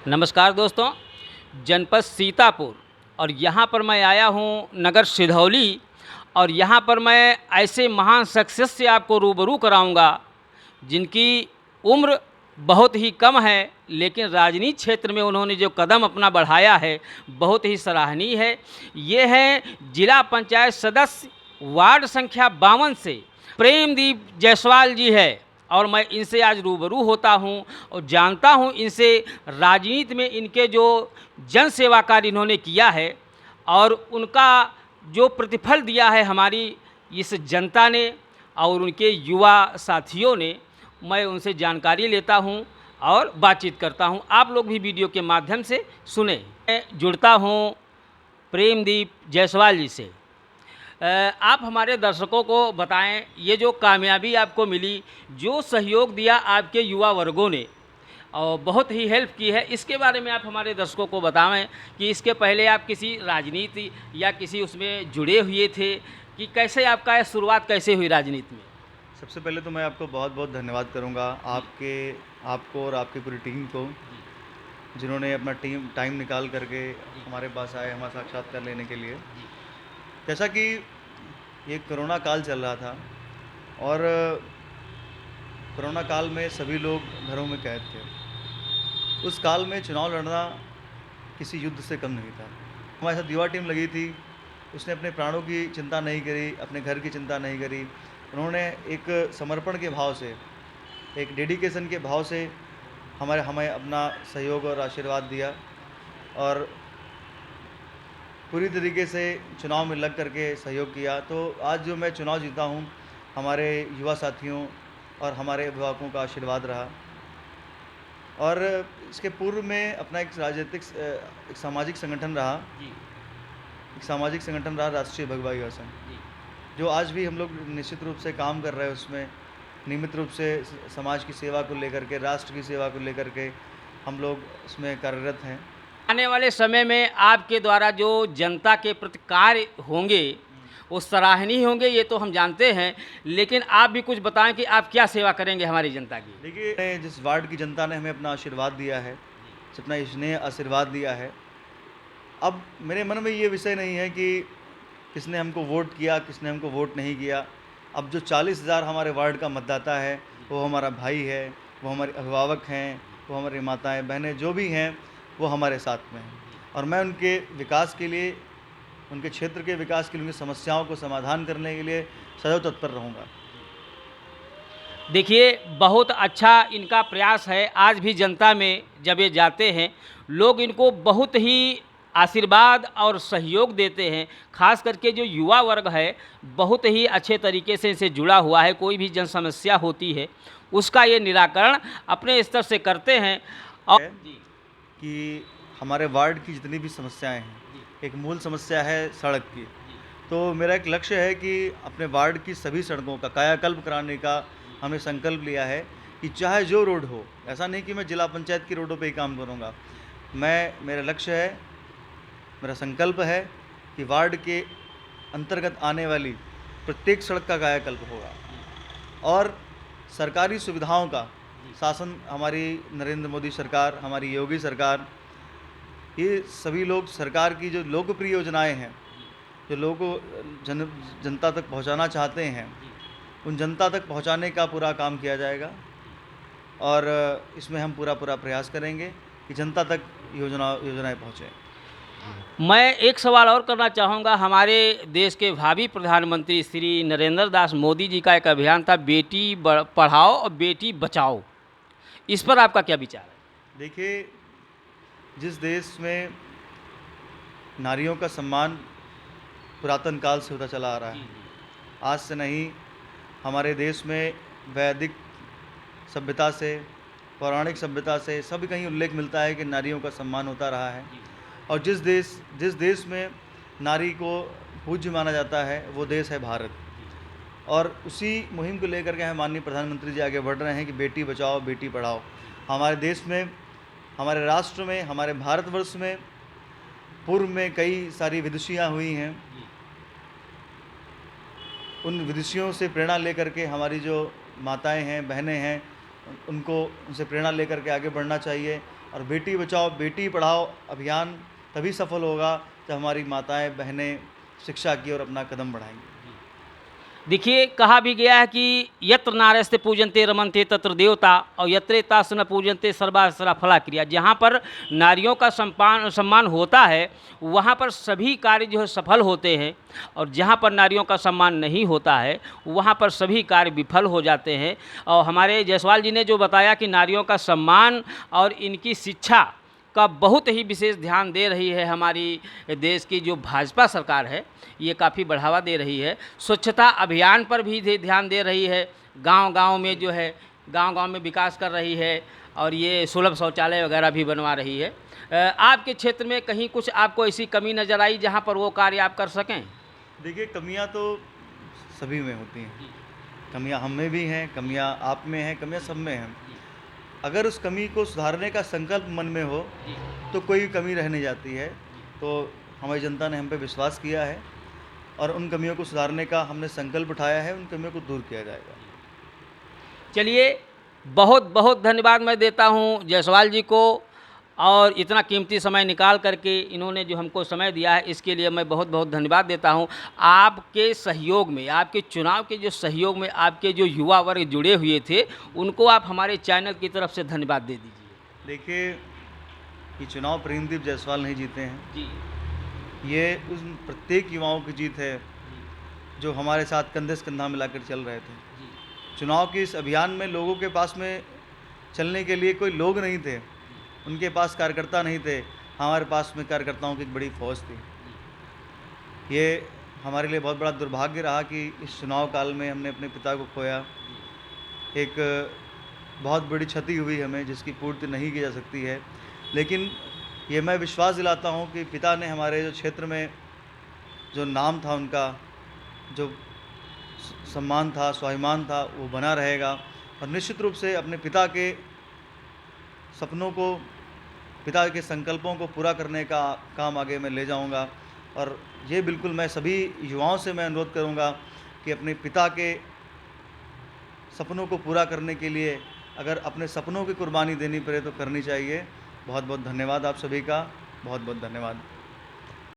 नमस्कार दोस्तों, जनपद सीतापुर और यहाँ पर मैं आया हूँ नगर सिधौली और यहाँ पर मैं ऐसे महान शख्सियत से आपको रूबरू कराऊंगा जिनकी उम्र बहुत ही कम है, लेकिन राजनीति क्षेत्र में उन्होंने जो कदम अपना बढ़ाया है बहुत ही सराहनीय है। ये हैं जिला पंचायत सदस्य वार्ड संख्या 52 से प्रेमदीप जायसवाल जी है और मैं इनसे आज रूबरू होता हूं और जानता हूं इनसे राजनीति में इनके जो जन सेवा कार्य इन्होंने किया है और उनका जो प्रतिफल दिया है हमारी इस जनता ने और उनके युवा साथियों ने। मैं उनसे जानकारी लेता हूं और बातचीत करता हूं, आप लोग भी वीडियो के माध्यम से सुने। मैं जुड़ता हूं प्रेमदीप जायसवाल जी से। आप हमारे दर्शकों को बताएं, ये जो कामयाबी आपको मिली, जो सहयोग दिया आपके युवा वर्गों ने और बहुत ही हेल्प की है, इसके बारे में आप हमारे दर्शकों को बताएं कि इसके पहले आप किसी राजनीति या किसी उसमें जुड़े हुए थे कि कैसे आपका शुरुआत कैसे हुई राजनीति में? सबसे पहले तो मैं आपको बहुत बहुत धन्यवाद करूंगा आपको और आपकी पूरी टीम को, जिन्होंने अपना टाइम निकाल करके हमारे पास आए हमारा साक्षात्कार लेने के लिए। जैसा कि ये कोरोना काल चल रहा था और कोरोना काल में सभी लोग घरों में कैद थे। उस काल में चुनाव लड़ना किसी युद्ध से कम नहीं था। हमारे साथ युवा टीम लगी थी, उसने अपने प्राणों की चिंता नहीं करी, अपने घर की चिंता नहीं करी। उन्होंने एक समर्पण के भाव से, एक डेडिकेशन के भाव से हमें अपना सहयोग और आशीर्वाद दिया और पूरी तरीके से चुनाव में लग करके सहयोग किया। तो आज जो मैं चुनाव जीता हूँ, हमारे युवा साथियों और हमारे अभिभावकों का आशीर्वाद रहा। और इसके पूर्व में अपना एक सामाजिक संगठन रहा, राष्ट्रीय भगवा युवा संघ, जो आज भी हम लोग निश्चित रूप से काम कर रहे हैं। उसमें नियमित रूप से समाज की सेवा को लेकर के, राष्ट्र की सेवा को लेकर के हम लोग उसमें कार्यरत हैं। आने वाले समय में आपके द्वारा जो जनता के प्रति कार्य होंगे वो सराहनीय होंगे, ये तो हम जानते हैं, लेकिन आप भी कुछ बताएं कि आप क्या सेवा करेंगे हमारी जनता की। देखिए, जिस वार्ड की जनता ने हमें अपना आशीर्वाद दिया है, अपना स्नेह आशीर्वाद दिया है, अब मेरे मन में ये विषय नहीं है कि किसने हमको वोट किया, किसने हमको वोट नहीं किया। अब जो 40,000 हमारे वार्ड का मतदाता है, वो हमारा भाई है, वो हमारे अभिभावक हैं, वो हमारी माताएं बहनें जो भी हैं, वो हमारे साथ में हैं। और मैं उनके विकास के लिए, उनके क्षेत्र के विकास के लिए, उनकी समस्याओं को समाधान करने के लिए सदैव तत्पर रहूँगा। देखिए, बहुत अच्छा इनका प्रयास है। आज भी जनता में जब ये जाते हैं, लोग इनको बहुत ही आशीर्वाद और सहयोग देते हैं। खास करके जो युवा वर्ग है बहुत ही अच्छे तरीके से इनसे जुड़ा हुआ है। कोई भी जन समस्या होती है उसका ये निराकरण अपने स्तर से करते हैं। और कि हमारे वार्ड की जितनी भी समस्याएं हैं, एक मूल समस्या है सड़क की। तो मेरा एक लक्ष्य है कि अपने वार्ड की सभी सड़कों का कायाकल्प कराने का हमने संकल्प लिया है कि चाहे जो रोड हो, ऐसा नहीं कि मैं जिला पंचायत की रोडों पे ही काम करूँगा। मेरा लक्ष्य है, मेरा संकल्प है कि वार्ड के अंतर्गत आने वाली प्रत्येक सड़क का कायाकल्प होगा और सरकारी सुविधाओं का शासन, हमारी नरेंद्र मोदी सरकार, हमारी योगी सरकार, ये सभी लोग सरकार की जो लोकप्रिय योजनाएं हैं, जो लोगों जनता तक पहुंचाना चाहते हैं, उन जनता तक पहुंचाने का पूरा काम किया जाएगा। और इसमें हम पूरा प्रयास करेंगे कि जनता तक योजनाएं पहुँचें। मैं एक सवाल और करना चाहूँगा। हमारे देश के भावी प्रधानमंत्री श्री नरेंद्र दास मोदी जी का एक अभियान था, बेटी पढ़ाओ और बेटी बचाओ। इस पर आपका क्या विचार है? देखिए, जिस देश में नारियों का सम्मान पुरातन काल से होता चला आ रहा है, आज से नहीं, हमारे देश में वैदिक सभ्यता से, पौराणिक सभ्यता से सभी कहीं उल्लेख मिलता है कि नारियों का सम्मान होता रहा है। और जिस देश में नारी को पूज्य माना जाता है, वो देश है भारत। और उसी मुहिम को लेकर के हम माननीय प्रधानमंत्री जी आगे बढ़ रहे हैं कि बेटी बचाओ बेटी पढ़ाओ। हमारे देश में, हमारे राष्ट्र में, हमारे भारतवर्ष में पूर्व में कई सारी विदुषियाँ हुई हैं। उन विदुषियों से प्रेरणा लेकर के हमारी जो माताएं हैं, बहनें हैं, उनसे प्रेरणा लेकर के आगे बढ़ना चाहिए और बेटी बचाओ बेटी पढ़ाओ अभियान तभी सफल होगा जब हमारी माताएं बहनें शिक्षा की ओर अपना कदम बढ़ाएंगी। देखिए, कहा भी गया है कि यत्र नार्यस्ते पूजन्ते रमन्ते तत्र देवता और यत्रे तास न पूजन्ते सर्वासरा फला क्रिया। जहाँ पर नारियों का सम्मान होता है वहाँ पर सभी कार्य जो है सफल होते हैं, और जहाँ पर नारियों का सम्मान नहीं होता है वहाँ पर सभी कार्य विफल हो जाते हैं। और हमारे जायसवाल जी ने जो बताया कि नारियों का सम्मान और इनकी शिक्षा का बहुत ही विशेष ध्यान दे रही है हमारी देश की जो भाजपा सरकार है, ये काफ़ी बढ़ावा दे रही है। स्वच्छता अभियान पर भी ध्यान दे रही है, गांव-गांव में जो है गांव-गांव में विकास कर रही है, और ये सुलभ शौचालय वगैरह भी बनवा रही है। आपके क्षेत्र में कहीं कुछ आपको ऐसी कमी नज़र आई जहां पर वो कार्य आप कर सकें? देखिए, कमियां तो सभी में होती हैं, कमियां हम में भी हैं, कमियां आप में हैं, कमियां सब में हैं। अगर उस कमी को सुधारने का संकल्प मन में हो तो कोई कमी रह नहीं जाती है। तो हमारी जनता ने हम पे विश्वास किया है और उन कमियों को सुधारने का हमने संकल्प उठाया है, उन कमियों को दूर किया जाएगा। चलिए, बहुत बहुत धन्यवाद मैं देता हूं जायसवाल जी को, और इतना कीमती समय निकाल करके इन्होंने जो हमको समय दिया है इसके लिए मैं बहुत बहुत धन्यवाद देता हूं। आपके सहयोग में, आपके चुनाव के जो सहयोग में आपके जो युवा वर्ग जुड़े हुए थे उनको आप हमारे चैनल की तरफ से धन्यवाद दे दीजिए। देखिए, ये चुनाव प्रेमदीप जायसवाल नहीं जीते हैं जी, ये उन प्रत्येक युवाओं की जीत है जो हमारे साथ कंधे से कंधा मिलाकर चल रहे थे। जी, चुनाव के इस अभियान में लोगों के पास में चलने के लिए कोई लोग नहीं थे, उनके पास कार्यकर्ता नहीं थे। हमारे पास में कार्यकर्ताओं की एक बड़ी फौज थी। ये हमारे लिए बहुत बड़ा दुर्भाग्य रहा कि इस चुनाव काल में हमने अपने पिता को खोया। एक बहुत बड़ी क्षति हुई हमें जिसकी पूर्ति नहीं की जा सकती है, लेकिन ये मैं विश्वास दिलाता हूँ कि पिता ने हमारे जो क्षेत्र में जो नाम था, उनका जो सम्मान था, स्वाभिमान था, वो बना रहेगा। और निश्चित रूप से अपने पिता के सपनों को, पिता के संकल्पों को पूरा करने का काम आगे मैं ले जाऊंगा। और ये बिल्कुल मैं सभी युवाओं से मैं अनुरोध करूंगा कि अपने पिता के सपनों को पूरा करने के लिए अगर अपने सपनों की कुर्बानी देनी पड़े तो करनी चाहिए। बहुत बहुत धन्यवाद आप सभी का, बहुत बहुत धन्यवाद।